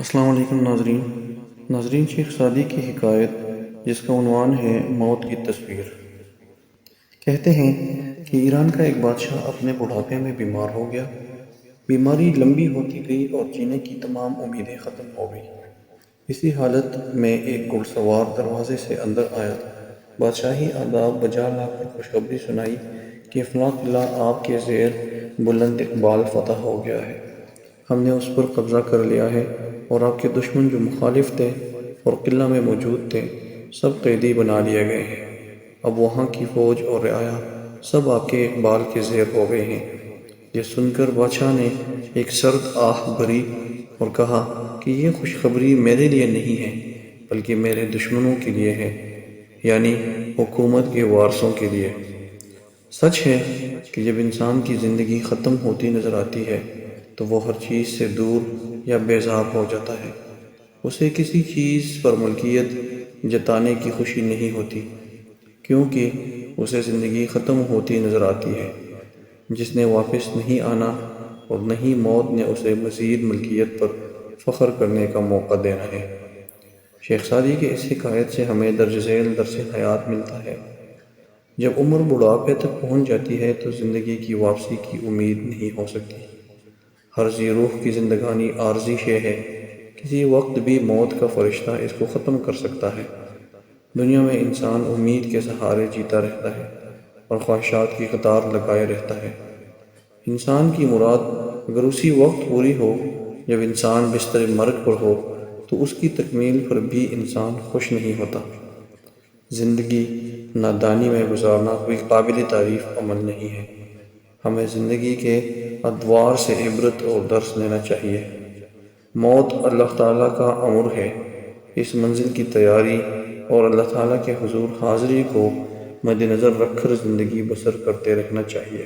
السلام علیکم ناظرین شیخ سعدی کی حکایت جس کا عنوان ہے موت کی تصویر۔ کہتے ہیں کہ ایران کا ایک بادشاہ اپنے بڑھاپے میں بیمار ہو گیا۔ بیماری لمبی ہوتی گئی اور جینے کی تمام امیدیں ختم ہو گئی۔ اسی حالت میں ایک گھڑ سوار دروازے سے اندر آیا، بادشاہی آداب بجا لا کر خوشخبری سنائی کہ فلاں قلعہ آپ کے زیر بلند اقبال فتح ہو گیا ہے۔ ہم نے اس پر قبضہ کر لیا ہے اور آپ کے دشمن جو مخالف تھے اور قلعہ میں موجود تھے سب قیدی بنا لیے گئے ہیں۔ اب وہاں کی فوج اور رعایا سب آپ کے اقبال کے زیر ہو گئے ہیں۔ یہ سن کر بادشاہ نے ایک سرد آہ بھری اور کہا کہ یہ خوشخبری میرے لیے نہیں ہے بلکہ میرے دشمنوں کے لیے ہے، یعنی حکومت کے وارثوں کے لیے۔ سچ ہے کہ جب انسان کی زندگی ختم ہوتی نظر آتی ہے تو وہ ہر چیز سے دور یا بیزار ہو جاتا ہے۔ اسے کسی چیز پر ملکیت جتانے کی خوشی نہیں ہوتی، کیونکہ اسے زندگی ختم ہوتی نظر آتی ہے جس نے واپس نہیں آنا، اور نہ ہی موت نے اسے مزید ملکیت پر فخر کرنے کا موقع دینا ہے۔ شیخ سعدی کی اس حکایت سے ہمیں درج ذیل درس حیات ملتا ہے۔ جب عمر بڑھاپے تک پہنچ جاتی ہے تو زندگی کی واپسی کی امید نہیں ہو سکتی۔ ہر ذی روح کی زندگانی عارضی شے ہے، کسی وقت بھی موت کا فرشتہ اس کو ختم کر سکتا ہے۔ دنیا میں انسان امید کے سہارے جیتا رہتا ہے اور خواہشات کی قطار لگائے رہتا ہے۔ انسان کی مراد اگر اسی وقت پوری ہو جب انسان بستر مرگ پر ہو تو اس کی تکمیل پر بھی انسان خوش نہیں ہوتا۔ زندگی نادانی میں گزارنا کوئی قابل تعریف عمل نہیں ہے۔ ہمیں زندگی کے ادوار سے عبرت اور درس لینا چاہیے۔ موت اللہ تعالیٰ کا امر ہے، اس منزل کی تیاری اور اللہ تعالیٰ کے حضور حاضری کو مد نظر رکھ کر زندگی بسر کرتے رہنا چاہیے۔